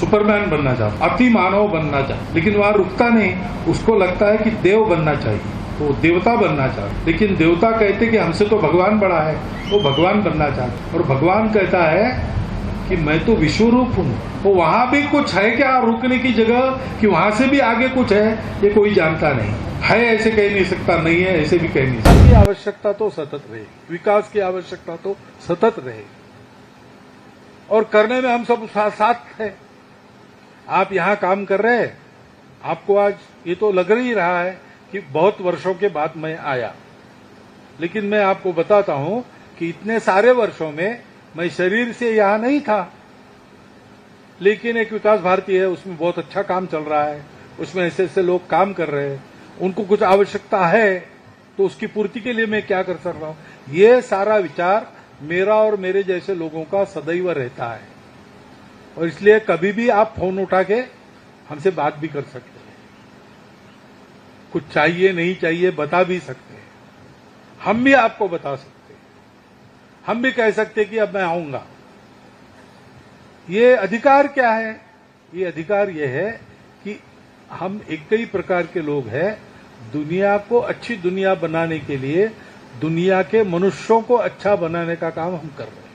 Superman बनना चाहता, अति मानव बनना चाहता, लेकिन वहां रुकता नहीं। उसको लगता है कि देव बनना चाहिए, तो देवता बनना चाहता। लेकिन देवता कहते कि हमसे तो भगवान बड़ा है, वो भगवान बनना चाहता। और भगवान कहता है कि मैं तो विश्वरूप हूँ। तो वहां भी कुछ है क्या रुकने की जगह, कि वहां से भी आगे कुछ है, ये कोई जानता नहीं है। ऐसे कह नहीं सकता, नहीं है ऐसे भी कह नहीं सकता। की आवश्यकता तो सतत रहे, विकास की आवश्यकता तो सतत रहे, और करने में हम सब साथ है। आप यहां काम कर रहे हैं, आपको आज ये तो लग ही रहा है कि बहुत वर्षों के बाद मैं आया, लेकिन मैं आपको बताता हूं कि इतने सारे वर्षों में मैं शरीर से यहां नहीं था, लेकिन एक विकास भारती है, उसमें बहुत अच्छा काम चल रहा है, उसमें ऐसे ऐसे लोग काम कर रहे हैं, उनको कुछ आवश्यकता है, तो उसकी पूर्ति के लिए मैं क्या कर सकता हूं। ये सारा विचार मेरा और मेरे जैसे लोगों का सदैव रहता है, और इसलिए कभी भी आप फोन उठा के हमसे बात भी कर सकते हैं, कुछ चाहिए नहीं चाहिए बता भी सकते हैं, हम भी आपको बता सकते हैं, हम भी कह सकते हैं कि अब मैं आऊंगा। ये अधिकार क्या है? ये अधिकार ये है कि हम एक कई प्रकार के लोग हैं, दुनिया को अच्छी दुनिया बनाने के लिए दुनिया के मनुष्यों को अच्छा बनाने का काम हम कर रहे हैं,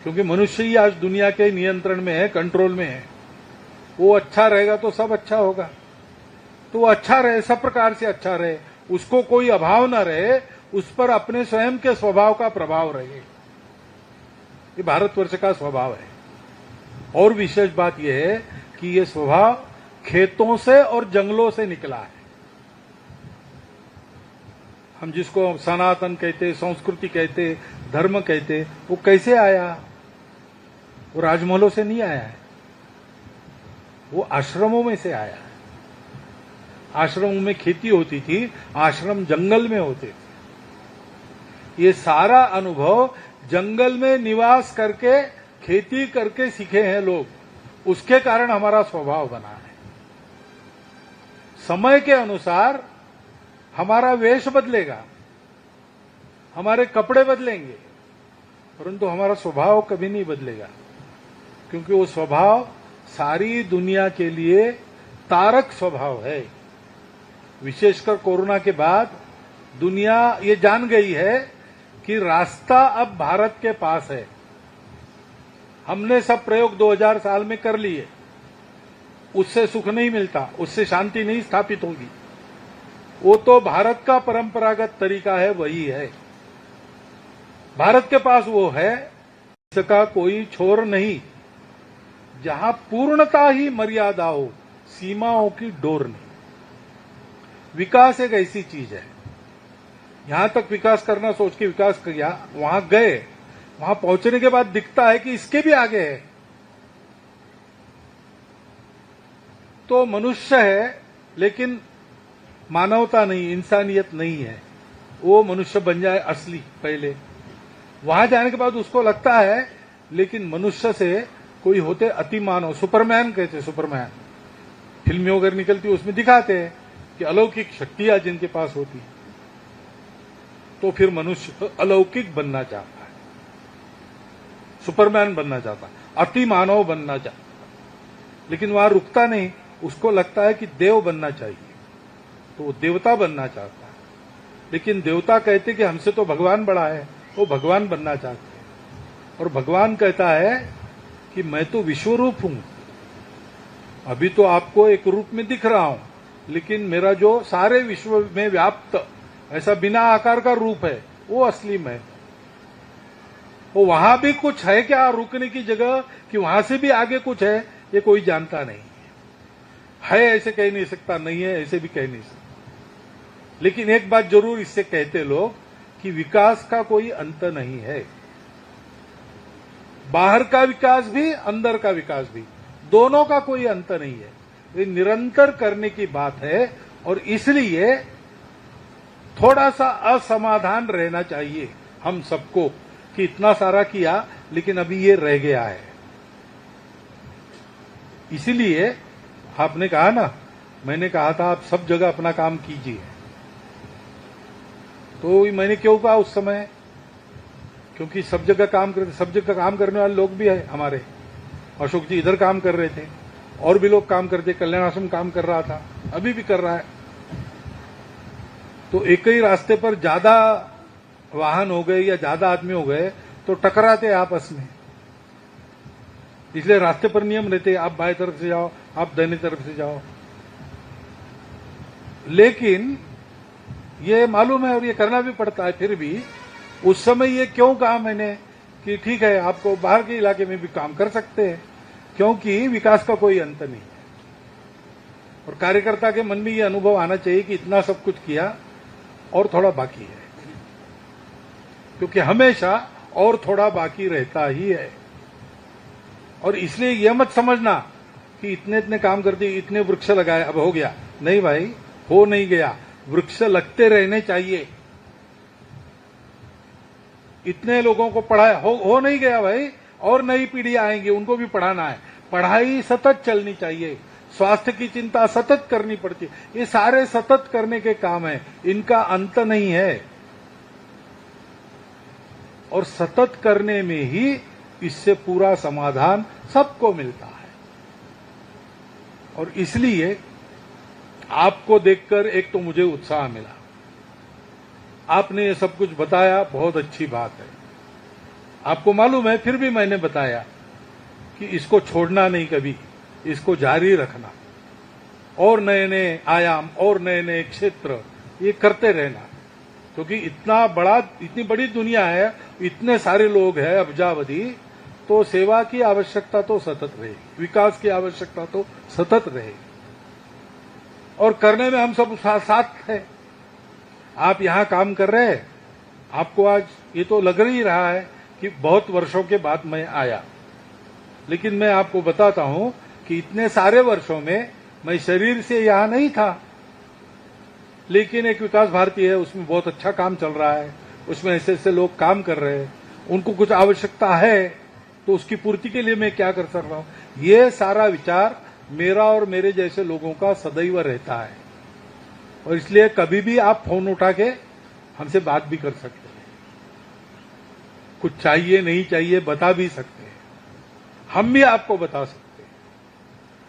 क्योंकि मनुष्य ही आज दुनिया के नियंत्रण में है, कंट्रोल में है। वो अच्छा रहेगा तो सब अच्छा होगा, तो वो अच्छा रहे, सब प्रकार से अच्छा रहे, उसको कोई अभाव ना रहे, उस पर अपने स्वयं के स्वभाव का प्रभाव रहे। ये भारतवर्ष का स्वभाव है। और विशेष बात यह है कि ये स्वभाव खेतों से और जंगलों से निकला है। हम जिसको सनातन कहते, संस्कृति कहते, धर्म कहते, वो कैसे आया? वो राजमहलों से नहीं आया है, वो आश्रमों में से आया है। आश्रमों में खेती होती थी, आश्रम जंगल में होते थे। ये सारा अनुभव जंगल में निवास करके, खेती करके सीखे हैं लोग, उसके कारण हमारा स्वभाव बना है। समय के अनुसार हमारा वेश बदलेगा, हमारे कपड़े बदलेंगे, परंतु हमारा स्वभाव कभी नहीं बदलेगा, क्योंकि वो स्वभाव सारी दुनिया के लिए तारक स्वभाव है। विशेषकर कोरोना के बाद दुनिया ये जान गई है कि रास्ता अब भारत के पास है। हमने सब प्रयोग 2000 साल में कर लिए, उससे सुख नहीं मिलता, उससे शांति नहीं स्थापित होगी। वो तो भारत का परंपरागत तरीका है, वही है। भारत के पास वो है, इसका कोई छोर नहीं, जहां पूर्णता ही मर्यादा हो, सीमाओं की डोर नहीं। विकास एक ऐसी चीज है, यहां तक विकास करना सोच के विकास किया, वहां गए, वहां पहुंचने के बाद दिखता है कि इसके भी आगे है, तो मनुष्य है, लेकिन मानवता नहीं, इंसानियत नहीं है। वो मनुष्य बन जाए असली पहले, वहां जाने के बाद उसको लगता है, लेकिन मनुष्य से कोई होते अति मानव, सुपरमैन कहते, सुपरमैन फिल्में वगैरह निकलती, उसमें दिखाते हैं कि अलौकिक शक्तियां जिनके पास होती, तो फिर मनुष्य अलौकिक बनना चाहता है, सुपरमैन बनना चाहता है, अति मानव बनना चाहता है, लेकिन वहां रुकता नहीं। उसको लगता है कि देव बनना चाहिए, तो वो देवता बनना चाहता है। लेकिन देवता कहते कि हमसे तो भगवान बड़ा है, वो भगवान बनना चाहते हैं। और भगवान कहता है कि मैं तो विश्वरूप हूं, अभी तो आपको एक रूप में दिख रहा हूं, लेकिन मेरा जो सारे विश्व में व्याप्त ऐसा बिना आकार का रूप है, वो असली में। वो वहां भी कुछ है क्या रुकने की जगह, कि वहां से भी आगे कुछ है, ये कोई जानता नहीं है। ऐसे कह नहीं सकता, नहीं है ऐसे भी कह नहीं सकता। लेकिन एक बात जरूर इससे कहते लोग कि विकास का कोई अंत नहीं है। बाहर का विकास भी, अंदर का विकास भी, दोनों का कोई अंत नहीं है। ये निरंतर करने की बात है, और इसलिए थोड़ा सा असमाधान रहना चाहिए हम सबको कि इतना सारा किया, लेकिन अभी ये रह गया है। इसीलिए आपने कहा ना, मैंने कहा था आप सब जगह अपना काम कीजिए, तो मैंने क्यों कहा उस समय, क्योंकि सब जगह काम करने वाले लोग भी है हमारे, अशोक जी इधर काम कर रहे थे, और भी लोग काम करते, कल्याण आश्रम काम कर रहा था, अभी भी कर रहा है। तो एक ही रास्ते पर ज्यादा वाहन हो गए या ज्यादा आदमी हो गए तो टकराते आपस में, इसलिए रास्ते पर नियम रहते, आप बाएं तरफ से जाओ, आप दाहिनी तरफ से जाओ। लेकिन ये मालूम है और ये करना भी पड़ता है, फिर भी उस समय ये क्यों कहा मैंने कि ठीक है आपको बाहर के इलाके में भी काम कर सकते हैं, क्योंकि विकास का कोई अंत नहीं है। और कार्यकर्ता के मन में ये अनुभव आना चाहिए कि इतना सब कुछ किया और थोड़ा बाकी है, क्योंकि हमेशा और थोड़ा बाकी रहता ही है। और इसलिए यह मत समझना कि इतने इतने काम कर दिए, इतने वृक्ष लगाए, अब हो गया। नहीं भाई, हो नहीं गया, वृक्ष लगते रहने चाहिए। इतने लोगों को पढ़ाया, हो नहीं गया भाई, और नई पीढ़ी आएंगी, उनको भी पढ़ाना है। पढ़ाई सतत चलनी चाहिए, स्वास्थ्य की चिंता सतत करनी पड़ती है। ये सारे सतत करने के काम है, इनका अंत नहीं है। और सतत करने में ही इससे पूरा समाधान सबको मिलता है। और इसलिए आपको देखकर एक तो मुझे उत्साह मिला, आपने ये सब कुछ बताया, बहुत अच्छी बात है। आपको मालूम है, फिर भी मैंने बताया कि इसको छोड़ना नहीं कभी, इसको जारी रखना, और नए नए आयाम और नए नए क्षेत्र ये करते रहना, क्योंकि इतनी बड़ी दुनिया है, इतने सारे लोग हैं, अब्जावधि, तो सेवा की आवश्यकता तो सतत रहेगी, विकास की आवश्यकता तो सतत रहेगी, और करने में हम सब साथ हैं। आप यहां काम कर रहे हैं, आपको आज ये तो लग ही रहा है कि बहुत वर्षों के बाद मैं आया, लेकिन मैं आपको बताता हूं कि इतने सारे वर्षों में मैं शरीर से यहां नहीं था, लेकिन एक विकास भारती है, उसमें बहुत अच्छा काम चल रहा है, उसमें ऐसे ऐसे लोग काम कर रहे हैं, उनको कुछ आवश्यकता है, तो उसकी पूर्ति के लिए मैं क्या कर सकता हूं। ये सारा विचार मेरा और मेरे जैसे लोगों का सदैव रहता है, और इसलिए कभी भी आप फोन उठा के हमसे बात भी कर सकते हैं, कुछ चाहिए नहीं चाहिए बता भी सकते हैं, हम भी आपको बता सकते हैं,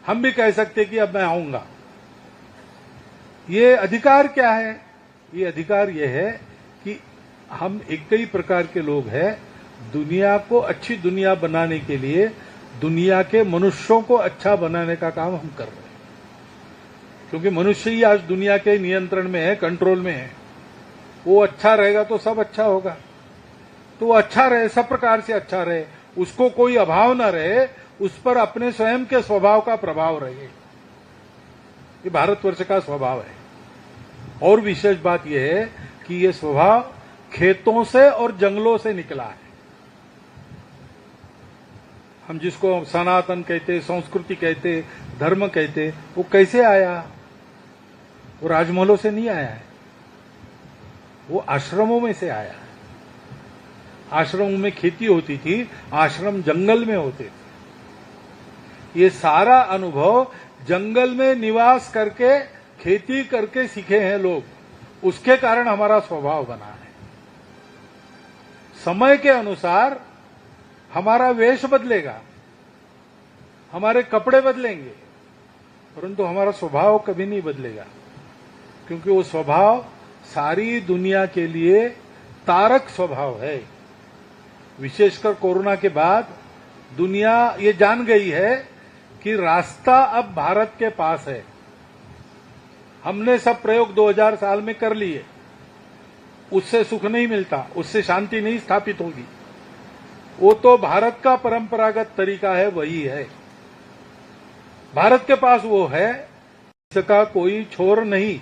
हम भी कह सकते हैं कि अब मैं आऊंगा। ये अधिकार क्या है? ये अधिकार ये है कि हम एक ही प्रकार के लोग हैं, दुनिया को अच्छी दुनिया बनाने के लिए दुनिया के मनुष्यों को अच्छा बनाने का काम हम कर रहे हैं, क्योंकि मनुष्य ही आज दुनिया के नियंत्रण में है, कंट्रोल में है। वो अच्छा रहेगा तो सब अच्छा होगा, तो वो अच्छा रहे, सब प्रकार से अच्छा रहे, उसको कोई अभाव न रहे, उस पर अपने स्वयं के स्वभाव का प्रभाव रहे। ये भारतवर्ष का स्वभाव है। और विशेष बात यह है कि ये स्वभाव खेतों से और जंगलों से निकला है। हम जिसको सनातन कहते, संस्कृति कहते, धर्म कहते, वो कैसे आया? वो राजमहलों से नहीं आया है, वो आश्रमों में से आया है। आश्रमों में खेती होती थी, आश्रम जंगल में होते थे। ये सारा अनुभव जंगल में निवास करके, खेती करके सीखे हैं लोग, उसके कारण हमारा स्वभाव बना है। समय के अनुसार हमारा वेश बदलेगा, हमारे कपड़े बदलेंगे, परंतु हमारा स्वभाव कभी नहीं बदलेगा, क्योंकि वो स्वभाव सारी दुनिया के लिए तारक स्वभाव है। विशेषकर कोरोना के बाद दुनिया ये जान गई है कि रास्ता अब भारत के पास है। हमने सब प्रयोग 2000 साल में कर लिए, उससे सुख नहीं मिलता, उससे शांति नहीं स्थापित होगी। वो तो भारत का परंपरागत तरीका है, वही है। भारत के पास वो है, इसका कोई छोर नहीं,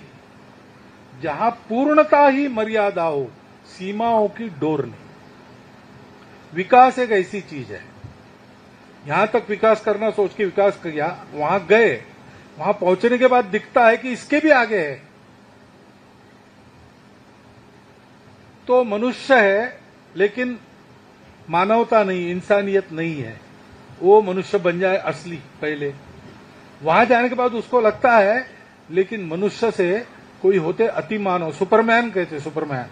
जहां पूर्णता ही मर्यादा हो, सीमाओं की डोर नहीं। विकास एक ऐसी चीज है, यहां तक विकास करना सोच के विकास किया, वहां गए, वहां पहुंचने के बाद दिखता है कि इसके भी आगे है, तो मनुष्य है, लेकिन मानवता नहीं, इंसानियत नहीं है। वो मनुष्य बन जाए असली पहले, वहां जाने के बाद उसको लगता है, लेकिन मनुष्य से कोई होते अति मानव, सुपरमैन कहते, सुपरमैन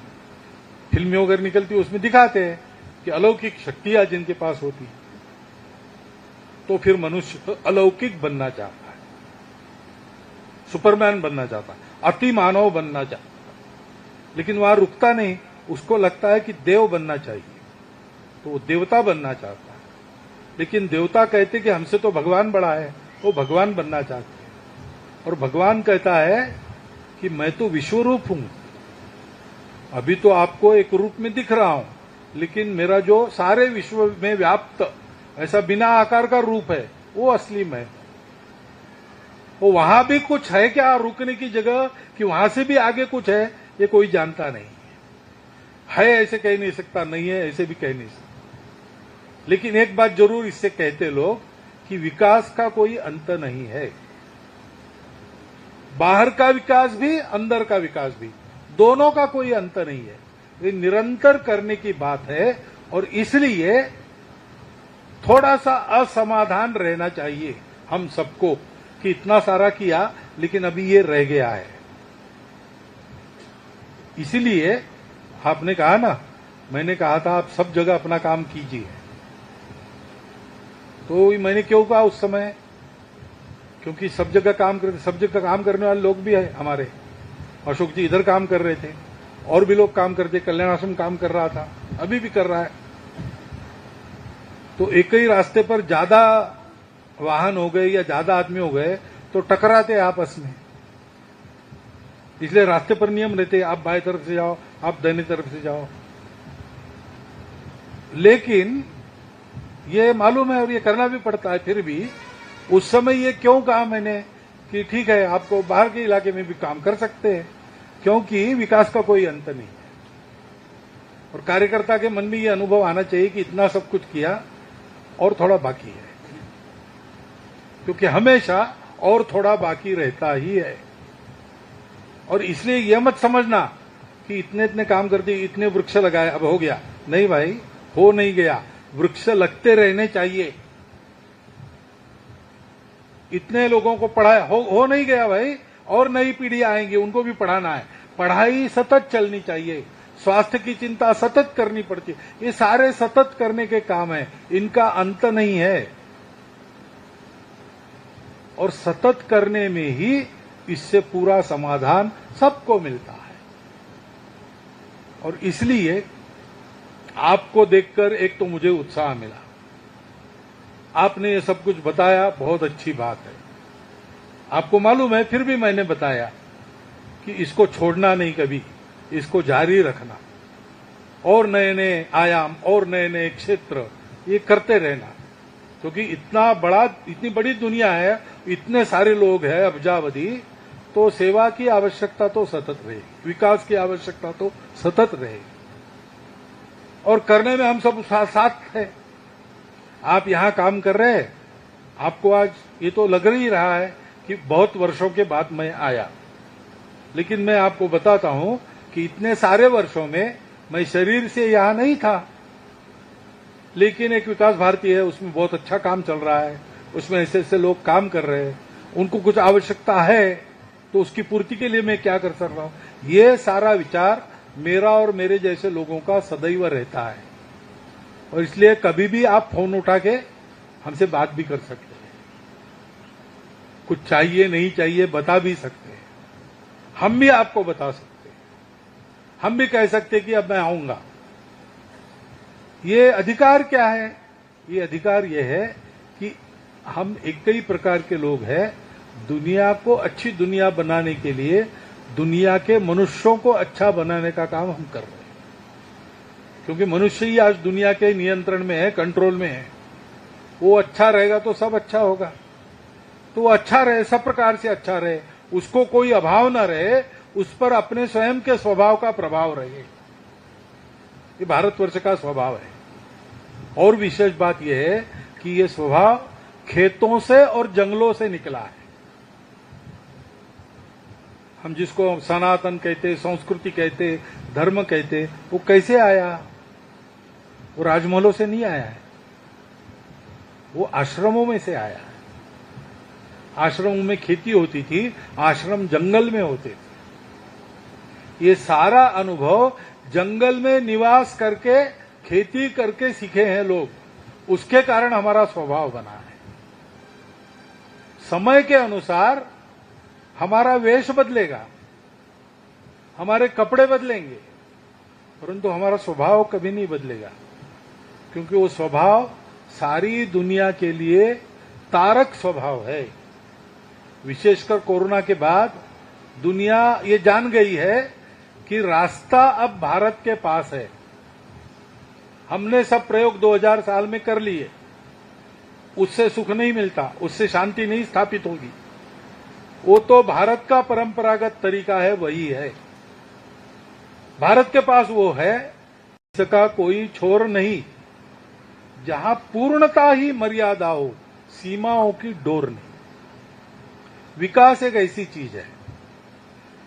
फिल्में वगैरह निकलती उसमें दिखाते हैं कि अलौकिक शक्तियां जिनके पास होती, तो फिर मनुष्य अलौकिक बनना चाहता है, सुपरमैन बनना चाहता है, अति मानव बनना चाहता है, लेकिन वहां रुकता नहीं। उसको लगता है कि देव बनना चाहिए, तो वो देवता बनना चाहता है। लेकिन देवता कहते कि हमसे तो भगवान बड़ा है, वो भगवान बनना चाहते हैं। और भगवान कहता है कि मैं तो विश्वरूप हूं, अभी तो आपको एक रूप में दिख रहा हूं, लेकिन मेरा जो सारे विश्व में व्याप्त ऐसा बिना आकार का रूप है, वो असली मैं। वो वहां भी कुछ है क्या रुकने की जगह, कि वहां से भी आगे कुछ है, ये कोई जानता नहीं है ऐसे कह नहीं सकता, नहीं है ऐसे भी कह नहीं सकता। लेकिन एक बात जरूर इससे कहते लोग कि विकास का कोई अंत नहीं है। बाहर का विकास भी, अंदर का विकास भी, दोनों का कोई अंत नहीं है। ये निरंतर करने की बात है। और इसलिए थोड़ा सा असमाधान रहना चाहिए हम सबको कि इतना सारा किया लेकिन अभी ये रह गया है। इसीलिए आपने कहा ना, मैंने कहा था आप सब जगह अपना काम कीजिए, तो मैंने क्यों कहा उस समय, क्योंकि सब जगह काम करते, सब जगह काम करने वाले लोग भी है हमारे। अशोक जी इधर काम कर रहे थे, और भी लोग काम करते, कल्याण आश्रम काम कर रहा था, अभी भी कर रहा है। तो एक ही रास्ते पर ज्यादा वाहन हो गए या ज्यादा आदमी हो गए तो टकराते आपस में। इसलिए रास्ते पर नियम रहते, आप बाएं तरफ से जाओ, आप दाहिनी तरफ से जाओ। लेकिन ये मालूम है और ये करना भी पड़ता है। फिर भी उस समय ये क्यों कहा मैंने कि ठीक है आपको बाहर के इलाके में भी काम कर सकते हैं, क्योंकि विकास का कोई अंत नहीं है। और कार्यकर्ता के मन में ये अनुभव आना चाहिए कि इतना सब कुछ किया और थोड़ा बाकी है, क्योंकि हमेशा और थोड़ा बाकी रहता ही है। और इसलिए यह मत समझना कि इतने इतने काम कर दिए, इतने वृक्ष लगाए, अब हो गया। नहीं भाई, हो नहीं गया। वृक्ष लगते रहने चाहिए। इतने लोगों को पढ़ाया, हो नहीं गया भाई, और नई पीढ़ी आएंगी, उनको भी पढ़ाना है। पढ़ाई सतत चलनी चाहिए, स्वास्थ्य की चिंता सतत करनी पड़ती है। ये सारे सतत करने के काम है, इनका अंत नहीं है। और सतत करने में ही इससे पूरा समाधान सबको मिलता है। और इसलिए आपको देखकर एक तो मुझे उत्साह मिला, आपने ये सब कुछ बताया, बहुत अच्छी बात है। आपको मालूम है, फिर भी मैंने बताया कि इसको छोड़ना नहीं कभी, इसको जारी रखना, और नए नए आयाम और नए नए क्षेत्र ये करते रहना। क्योंकि इतनी बड़ी दुनिया है, इतने सारे लोग हैं अब्जावधि, तो सेवा की आवश्यकता तो सतत रहेगी, विकास की आवश्यकता तो सतत रहेगी। और करने में हम सब साथ हैं। आप यहां काम कर रहे हैं, आपको आज ये तो लग ही रहा है कि बहुत वर्षों के बाद मैं आया, लेकिन मैं आपको बताता हूं कि इतने सारे वर्षों में मैं शरीर से यहां नहीं था। लेकिन एक विकास भारती है, उसमें बहुत अच्छा काम चल रहा है, उसमें ऐसे ऐसे लोग काम कर रहे हैं, उनको कुछ आवश्यकता है, तो उसकी पूर्ति के लिए मैं क्या कर सकता हूं। ये सारा विचार मेरा और मेरे जैसे लोगों का सदैव रहता है। और इसलिए कभी भी आप फोन उठा के हमसे बात भी कर सकते हैं, कुछ चाहिए नहीं चाहिए बता भी सकते हैं, हम भी आपको बता सकते हैं, हम भी कह सकते हैं कि अब मैं आऊंगा। ये अधिकार क्या है? ये अधिकार ये है कि हम एक ही प्रकार के लोग हैं, दुनिया को अच्छी दुनिया बनाने के लिए दुनिया के मनुष्यों को अच्छा बनाने का काम हम कर रहे हैं। क्योंकि मनुष्य ही आज दुनिया के नियंत्रण में है, कंट्रोल में है। वो अच्छा रहेगा तो सब अच्छा होगा। तो वो अच्छा रहे, सब प्रकार से अच्छा रहे, उसको कोई अभाव न रहे, उस पर अपने स्वयं के स्वभाव का प्रभाव रहे। ये भारतवर्ष का स्वभाव है। और विशेष बात यह है कि ये स्वभाव खेतों से और जंगलों से निकला है। हम जिसको सनातन कहते, संस्कृति कहते, धर्म कहते, वो कैसे आया? वो राजमहलों से नहीं आया है, वो आश्रमों में से आया है। आश्रमों में खेती होती थी, आश्रम जंगल में होते थे। ये सारा अनुभव जंगल में निवास करके, खेती करके सीखे हैं लोग। उसके कारण हमारा स्वभाव बना है। समय के अनुसार हमारा वेश बदलेगा, हमारे कपड़े बदलेंगे, परंतु हमारा स्वभाव कभी नहीं बदलेगा, क्योंकि वो स्वभाव सारी दुनिया के लिए तारक स्वभाव है। विशेषकर कोरोना के बाद दुनिया ये जान गई है कि रास्ता अब भारत के पास है। हमने सब प्रयोग 2000 साल में कर लिए, उससे सुख नहीं मिलता, उससे शांति नहीं स्थापित होगी। वो तो भारत का परंपरागत तरीका है, वही है, भारत के पास वो है, इसका कोई छोर नहीं। जहां पूर्णता ही मर्यादा हो, सीमाओं की डोर नहीं। विकास एक ऐसी चीज है,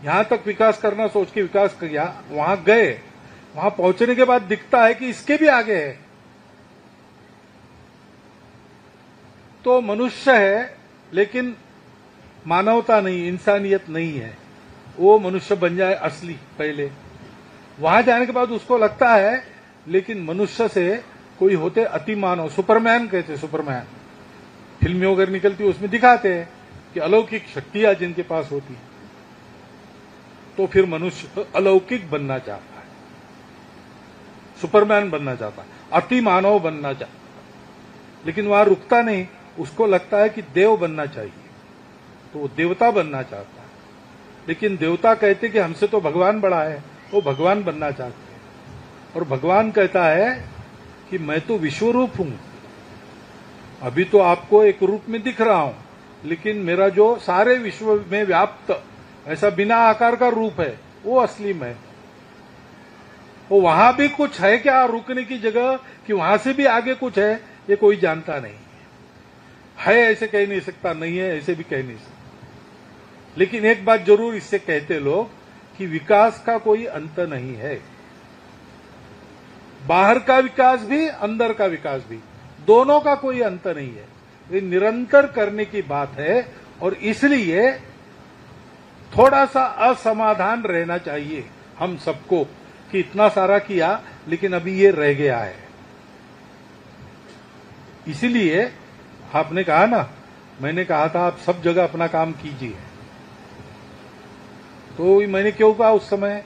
यहां तक विकास करना सोच के विकास किया, वहां गए, वहां पहुंचने के बाद दिखता है कि इसके भी आगे है। तो मनुष्य है, लेकिन मानवता नहीं, इंसानियत नहीं है। वो मनुष्य बन जाए असली पहले, वहां जाने के बाद उसको लगता है लेकिन मनुष्य से कोई होते अति मानव, सुपरमैन कहते, सुपरमैन फिल्में वगैरह निकलती उसमें दिखाते हैं कि अलौकिक शक्तियां जिनके पास होती है। तो फिर मनुष्य अलौकिक बनना चाहता है, सुपरमैन बनना चाहता है, अति मानव बनना चाहता है, लेकिन वहां रुकता नहीं। उसको लगता है कि देव बनना चाहिए, तो वो देवता बनना चाहता है। लेकिन देवता कहते कि हमसे तो भगवान बड़ा है, वो भगवान बनना चाहते हैं। और भगवान कहता है कि मैं तो विश्वरूप हूं, अभी तो आपको एक रूप में दिख रहा हूं, लेकिन मेरा जो सारे विश्व में व्याप्त ऐसा बिना आकार का रूप है, वो असली मैं। वो वहां भी कुछ है क्या रुकने की जगह, कि वहां से भी आगे कुछ है, ये कोई जानता नहीं है ऐसे कह नहीं सकता, नहीं है ऐसे भी कह नहीं सकता। लेकिन एक बात जरूर इससे कहते लोग कि विकास का कोई अंत नहीं है। बाहर का विकास भी, अंदर का विकास भी, दोनों का कोई अंत नहीं है। ये निरंतर करने की बात है। और इसलिए थोड़ा सा असमाधान रहना चाहिए हम सबको कि इतना सारा किया लेकिन अभी ये रह गया है। इसीलिए आपने कहा ना, मैंने कहा था आप सब जगह अपना काम कीजिए, तो मैंने क्यों कहा उस समय,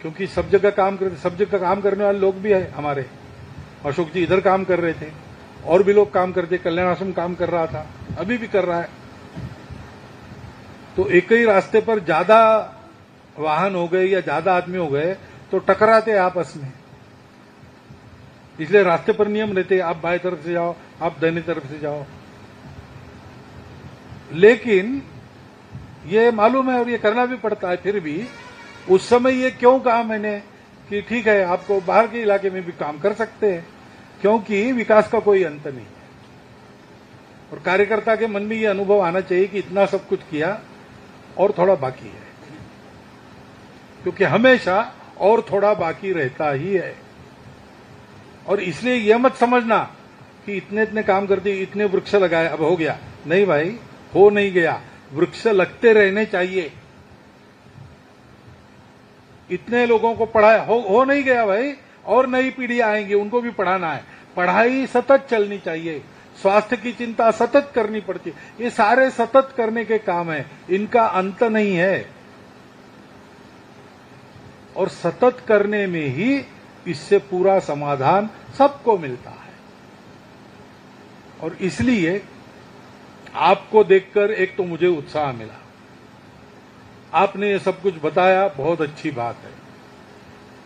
क्योंकि सब जगह काम करते, सब जगह काम करने वाले लोग भी है हमारे। अशोक जी इधर काम कर रहे थे, और भी लोग काम करते, कल्याण आश्रम काम कर रहा था, अभी भी कर रहा है। तो एक ही रास्ते पर ज्यादा वाहन हो गए या ज्यादा आदमी हो गए तो टकराते आपस में, इसलिए रास्ते पर नियम रहते, आप बाएं तरफ से जाओ, आप दाहिनी तरफ से जाओ। लेकिन ये मालूम है और ये करना भी पड़ता है। फिर भी उस समय ये क्यों कहा मैंने कि ठीक है आपको बाहर के इलाके में भी काम कर सकते हैं, क्योंकि विकास का कोई अंत नहीं है। और कार्यकर्ता के मन में ये अनुभव आना चाहिए कि इतना सब कुछ किया और थोड़ा बाकी है, क्योंकि हमेशा और थोड़ा बाकी रहता ही है। और इसलिए यह मत समझना कि इतने इतने काम कर दिए, इतने वृक्ष लगाए, अब हो गया। नहीं भाई, हो नहीं गया, वृक्ष लगते रहने चाहिए। इतने लोगों को पढ़ाया, हो नहीं गया भाई, और नई पीढ़ी आएंगी, उनको भी पढ़ाना है। पढ़ाई सतत चलनी चाहिए, स्वास्थ्य की चिंता सतत करनी पड़ती है। ये सारे सतत करने के काम है, इनका अंत नहीं है। और सतत करने में ही इससे पूरा समाधान सबको मिलता है। और इसलिए आपको देखकर एक तो मुझे उत्साह मिला, आपने ये सब कुछ बताया, बहुत अच्छी बात है।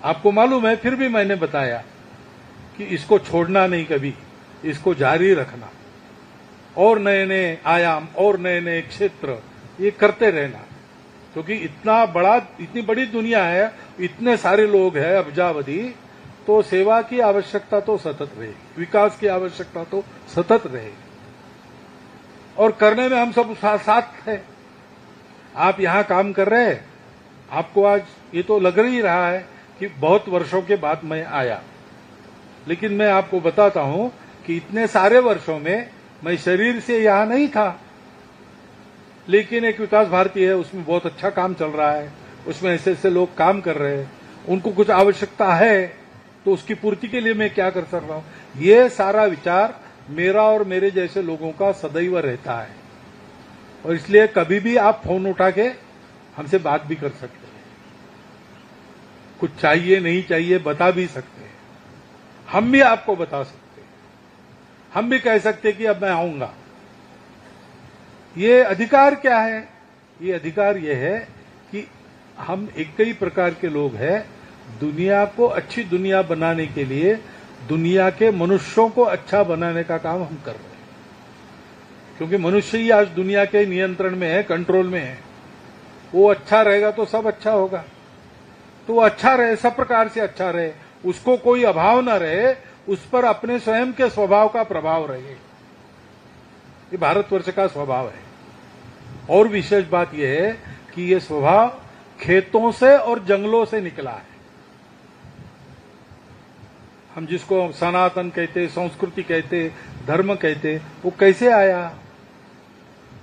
आपको मालूम है, फिर भी मैंने बताया कि इसको छोड़ना नहीं, कभी इसको जारी रखना, और नए नए आयाम और नए नए क्षेत्र ये करते रहना, क्योंकि इतनी बड़ी दुनिया है, इतने सारे लोग हैं अब्जावधि, तो सेवा की आवश्यकता तो सतत रहेगी, विकास की आवश्यकता तो सतत रहेगी। और करने में हम सब साथ हैं। आप यहां काम कर रहे हैं, आपको आज ये तो लग ही रहा है कि बहुत वर्षों के बाद मैं आया, लेकिन मैं आपको बताता हूं कि इतने सारे वर्षों में मैं शरीर से यहां नहीं था, लेकिन एक विकास भारती है, उसमें बहुत अच्छा काम चल रहा है, उसमें ऐसे ऐसे लोग काम कर रहे हैं, उनको कुछ आवश्यकता है, तो उसकी पूर्ति के लिए मैं क्या कर सकता हूं। ये सारा विचार मेरा और मेरे जैसे लोगों का सदैव रहता है। और इसलिए कभी भी आप फोन उठा के हमसे बात भी कर सकते हैं, कुछ चाहिए नहीं चाहिए बता भी सकते हैं, हम भी आपको बता सकते हैं, हम भी कह सकते हैं कि अब मैं आऊंगा। ये अधिकार क्या है? ये अधिकार ये है कि हम एक ही प्रकार के लोग हैं, दुनिया को अच्छी दुनिया बनाने के लिए दुनिया के मनुष्यों को अच्छा बनाने का काम हम कर रहे हैं, क्योंकि मनुष्य ही आज दुनिया के नियंत्रण में है, कंट्रोल में है। वो अच्छा रहेगा तो सब अच्छा होगा, तो वो अच्छा रहे, सब प्रकार से अच्छा रहे, उसको कोई अभाव न रहे, उस पर अपने स्वयं के स्वभाव का प्रभाव रहे। ये भारतवर्ष का स्वभाव है। और विशेष बात यह है कि ये स्वभाव खेतों से और जंगलों से निकला है। हम जिसको सनातन कहते, संस्कृति कहते, धर्म कहते, वो कैसे आया?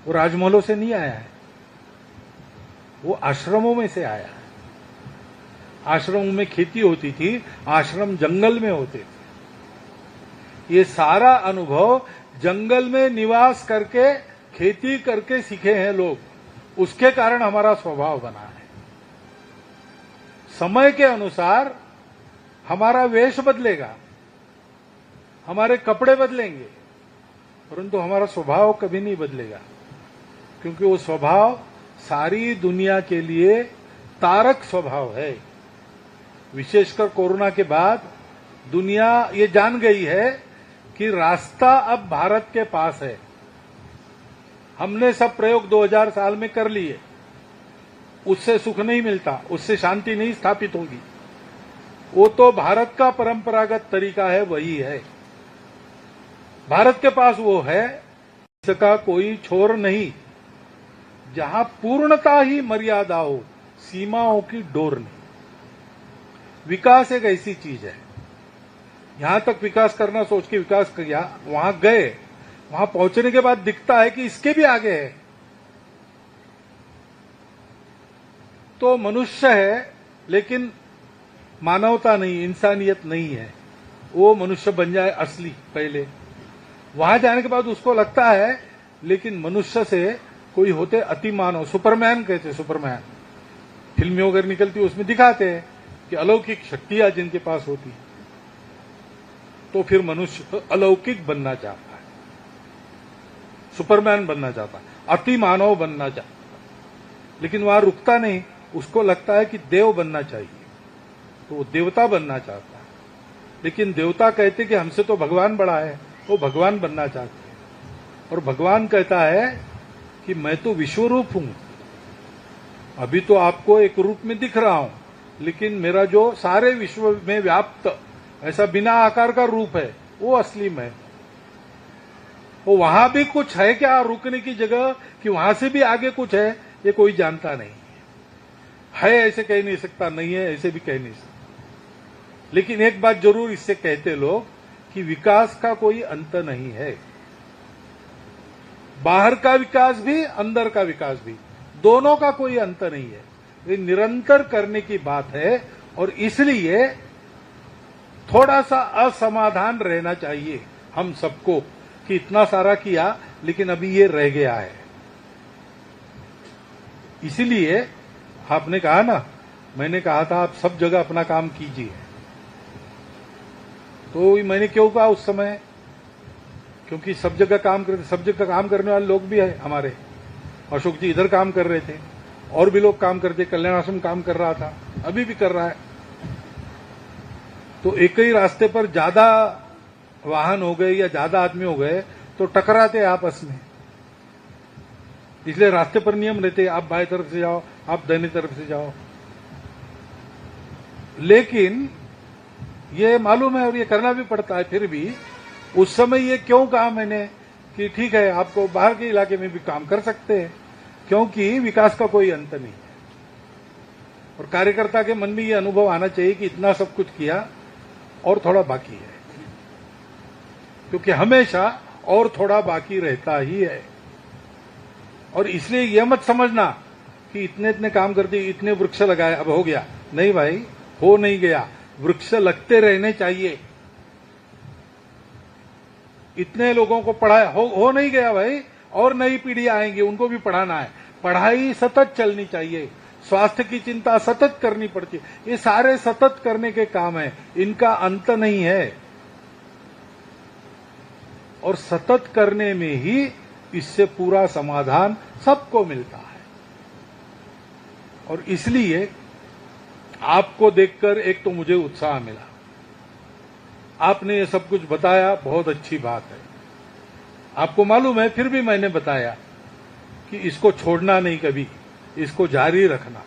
वो राजमहलों से नहीं आया है, वो आश्रमों में से आया है। आश्रमों में खेती होती थी, आश्रम जंगल में होते थे। ये सारा अनुभव जंगल में निवास करके, खेती करके सीखे हैं लोग, उसके कारण हमारा स्वभाव बना है। समय के अनुसार हमारा वेश बदलेगा, हमारे कपड़े बदलेंगे, परंतु हमारा स्वभाव कभी नहीं बदलेगा, क्योंकि वो स्वभाव सारी दुनिया के लिए तारक स्वभाव है। विशेषकर कोरोना के बाद दुनिया ये जान गई है कि रास्ता अब भारत के पास है। हमने सब प्रयोग 2000 साल में कर लिए, उससे सुख नहीं मिलता, उससे शांति नहीं स्थापित होगी। वो तो भारत का परंपरागत तरीका है, वही है। भारत के पास वो है, इसका कोई छोर नहीं, जहां पूर्णता ही मर्यादा हो, सीमाओं की डोर नहीं। विकास एक ऐसी चीज है, यहां तक विकास करना सोच के विकास किया, वहां गए, वहां पहुंचने के बाद दिखता है कि इसके भी आगे है। तो मनुष्य है, लेकिन मानवता नहीं, इंसानियत नहीं है। वो मनुष्य बन जाए असली पहले, वहां जाने के बाद उसको लगता है लेकिन मनुष्य से कोई होते अति मानव, सुपरमैन कहते, सुपरमैन फिल्में वगैरह निकलती उसमें दिखाते हैं कि अलौकिक शक्तियां जिनके पास होती, तो फिर मनुष्य अलौकिक बनना चाहता है, सुपरमैन बनना चाहता है, अति मानव बनना चाहता है, लेकिन वहां रुकता नहीं, उसको लगता है कि देव बनना चाहिए, तो वो देवता बनना चाहता है। लेकिन देवता कहते कि हमसे तो भगवान बड़ा है, वो भगवान बनना चाहते हैं। और भगवान कहता है कि मैं तो विश्वरूप हूं, अभी तो आपको एक रूप में दिख रहा हूं, लेकिन मेरा जो सारे विश्व में व्याप्त ऐसा बिना आकार का रूप है, वो असली में। वो वहां भी कुछ है क्या रुकने की जगह, कि वहां से भी आगे कुछ है, ये कोई जानता नहीं है। ऐसे कह नहीं सकता, नहीं है ऐसे भी कह नहीं सकता। लेकिन एक बात जरूर इससे कहते लोग कि विकास का कोई अंत नहीं है। बाहर का विकास भी, अंदर का विकास भी, दोनों का कोई अंत नहीं है। ये निरंतर करने की बात है, और इसलिए थोड़ा सा असमाधान रहना चाहिए हम सबको कि इतना सारा किया लेकिन अभी ये रह गया है। इसीलिए आपने कहा ना, मैंने कहा था आप सब जगह अपना काम कीजिए, तो मैंने क्यों कहा उस समय, क्योंकि सब जगह काम करने वाले लोग भी है हमारे। अशोक जी इधर काम कर रहे थे, और भी लोग काम करते, कल्याण आश्रम काम कर रहा था, अभी भी कर रहा है। तो एक ही रास्ते पर ज्यादा वाहन हो गए या ज्यादा आदमी हो गए तो टकराते आपस में, इसलिए रास्ते पर नियम रहते, आप बाएं तरफ से जाओ, आप दाहिनी तरफ से जाओ। लेकिन ये मालूम है और ये करना भी पड़ता है। फिर भी उस समय ये क्यों कहा मैंने कि ठीक है आपको बाहर के इलाके में भी काम कर सकते हैं, क्योंकि विकास का कोई अंत नहीं है। और कार्यकर्ता के मन में ये अनुभव आना चाहिए कि इतना सब कुछ किया और थोड़ा बाकी है, क्योंकि हमेशा और थोड़ा बाकी रहता ही है। और इसलिए यह मत समझना कि इतने इतने काम कर दिए, इतने वृक्ष लगाए, अब हो गया। नहीं भाई, हो नहीं गया, वृक्ष लगते रहने चाहिए। इतने लोगों को पढ़ाया, हो नहीं गया भाई, और नई पीढ़ी आएंगी, उनको भी पढ़ाना है। पढ़ाई सतत चलनी चाहिए, स्वास्थ्य की चिंता सतत करनी पड़ती है। ये सारे सतत करने के काम है, इनका अंत नहीं है। और सतत करने में ही इससे पूरा समाधान सबको मिलता है। और इसलिए आपको देखकर एक तो मुझे उत्साह मिला, आपने ये सब कुछ बताया, बहुत अच्छी बात है। आपको मालूम है, फिर भी मैंने बताया कि इसको छोड़ना नहीं, कभी इसको जारी रखना,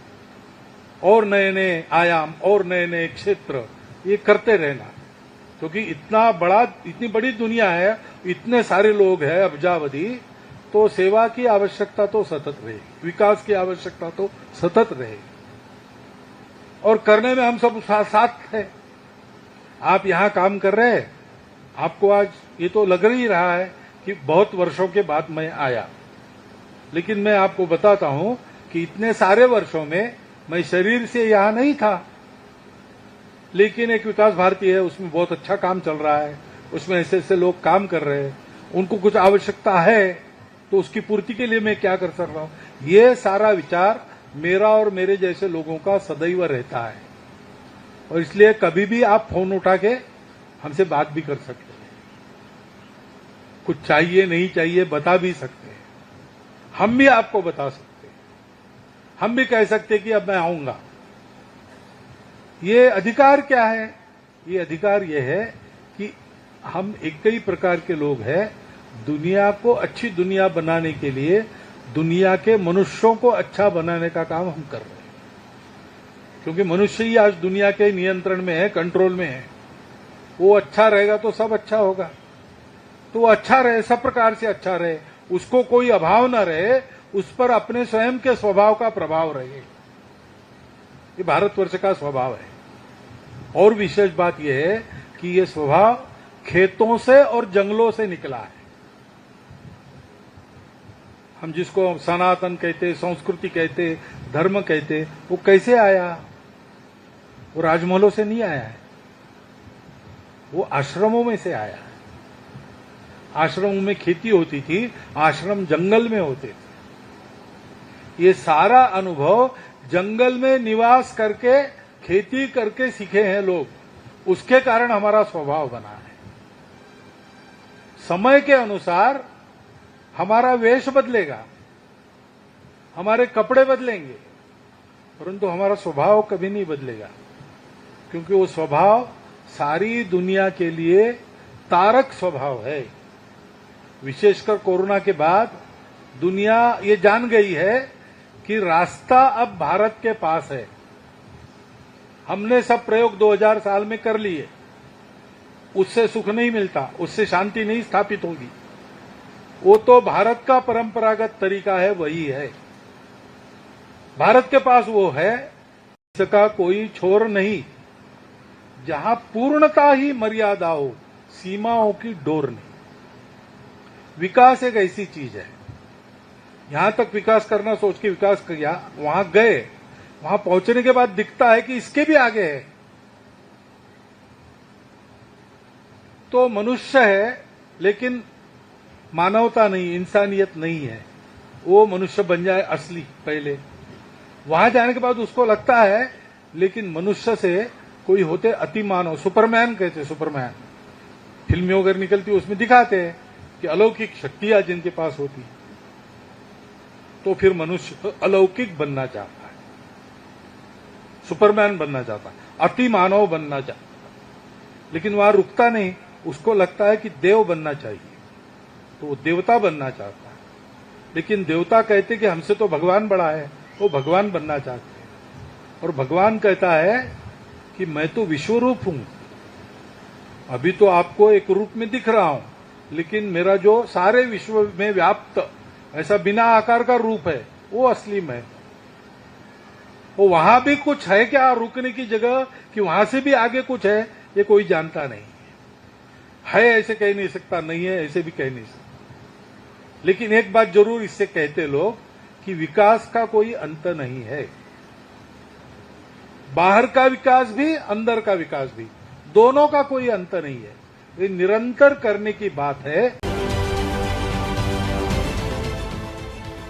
और नए नए आयाम और नए नए क्षेत्र ये करते रहना, क्योंकि इतनी बड़ी दुनिया है, इतने सारे लोग हैं, अब्जावधि, तो सेवा की आवश्यकता तो सतत रहेगी, विकास की आवश्यकता तो सतत रहेगी, और करने में हम सब साथ हैं। आप यहां काम कर रहे हैं, आपको आज ये तो लग ही रहा है कि बहुत वर्षों के बाद मैं आया, लेकिन मैं आपको बताता हूं कि इतने सारे वर्षों में मैं शरीर से यहां नहीं था, लेकिन एक विकास भारती है, उसमें बहुत अच्छा काम चल रहा है, उसमें ऐसे ऐसे लोग काम कर रहे हैं, उनको कुछ आवश्यकता है, तो उसकी पूर्ति के लिए मैं क्या कर सकता हूं। ये सारा विचार मेरा और मेरे जैसे लोगों का सदैव रहता है, और इसलिए कभी भी आप फोन उठा के हमसे बात भी कर सकते हैं, कुछ चाहिए नहीं चाहिए बता भी सकते हैं, हम भी आपको बता सकते हैं, हम भी कह सकते हैं कि अब मैं आऊंगा। ये अधिकार क्या है? ये अधिकार ये है कि हम एक ही प्रकार के लोग हैं, दुनिया को अच्छी दुनिया बनाने के लिए दुनिया के मनुष्यों को अच्छा बनाने का काम हम कर रहे हैं, क्योंकि मनुष्य ही आज दुनिया के नियंत्रण में है, कंट्रोल में है। वो अच्छा रहेगा तो सब अच्छा होगा, तो वो अच्छा रहे, सब प्रकार से अच्छा रहे, उसको कोई अभाव न रहे, उस पर अपने स्वयं के स्वभाव का प्रभाव रहे। ये भारतवर्ष का स्वभाव है। और विशेष बात यह है कि ये स्वभाव खेतों से और जंगलों से निकला है। हम जिसको सनातन कहते, संस्कृति कहते, धर्म कहते, वो कैसे आया? वो राजमहलों से नहीं आया है, वो आश्रमों में से आया है। आश्रमों में खेती होती थी, आश्रम जंगल में होते थे। ये सारा अनुभव जंगल में निवास करके, खेती करके सीखे हैं लोग, उसके कारण हमारा स्वभाव बना है। समय के अनुसार हमारा वेश बदलेगा, हमारे कपड़े बदलेंगे, परंतु हमारा स्वभाव कभी नहीं बदलेगा, क्योंकि वो स्वभाव सारी दुनिया के लिए तारक स्वभाव है। विशेषकर कोरोना के बाद दुनिया ये जान गई है कि रास्ता अब भारत के पास है। हमने सब प्रयोग 2000 साल में कर लिए, उससे सुख नहीं मिलता, उससे शांति नहीं स्थापित होगी। वो तो भारत का परंपरागत तरीका है, वही है, भारत के पास वो है, इसका कोई छोर नहीं। जहां पूर्णता ही मर्यादा हो, सीमाओं की डोर नहीं। विकास एक ऐसी चीज है, यहां तक विकास करना सोच के विकास किया, वहां गए, वहां पहुंचने के बाद दिखता है कि इसके भी आगे है, तो मनुष्य है, लेकिन मानवता नहीं, इंसानियत नहीं है। वो मनुष्य बन जाए असली पहले, वहां जाने के बाद उसको लगता है, लेकिन मनुष्य से कोई होते अति मानव, सुपरमैन कहते, सुपरमैन फिल्में वगैरह निकलती, उसमें दिखाते हैं कि अलौकिक शक्तियां जिनके पास होती, तो फिर मनुष्य अलौकिक बनना चाहता है, सुपरमैन बनना चाहता है, अति मानव बनना चाहता है, लेकिन वहां रुकता नहीं, उसको लगता है कि देव बनना चाहिए, तो वो देवता बनना चाहता है। लेकिन देवता कहते कि हमसे तो भगवान बड़ा है, वो भगवान बनना चाहते हैं। और भगवान कहता है कि मैं तो विश्वरूप हूं, अभी तो आपको एक रूप में दिख रहा हूं, लेकिन मेरा जो सारे विश्व में व्याप्त ऐसा बिना आकार का रूप है, वो असली में। वो वहां भी कुछ है क्या रुकने की जगह, कि वहां से भी आगे कुछ है, ये कोई जानता नहीं है ऐसे कह नहीं सकता, नहीं है ऐसे भी कह नहीं सकता। लेकिन एक बात जरूर इससे कहते लोग कि विकास का कोई अंत नहीं है। बाहर का विकास भी, अंदर का विकास भी, दोनों का कोई अंत नहीं है। ये निरंतर करने की बात है।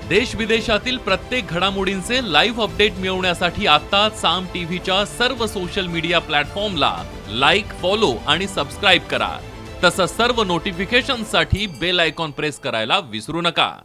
देश विदेशातील प्रत्येक घडामोडींचे लाईव्ह अपडेट मिळवण्यासाठी आता साम टीव्हीच्या सर्व सोशल मीडिया प्लॅटफॉर्मला लाईक, फॉलो आणि सबस्क्राईब करा. तसंच सर्व नोटिफिकेशनसाठी बेल आयकॉन प्रेस करायला विसरू नका.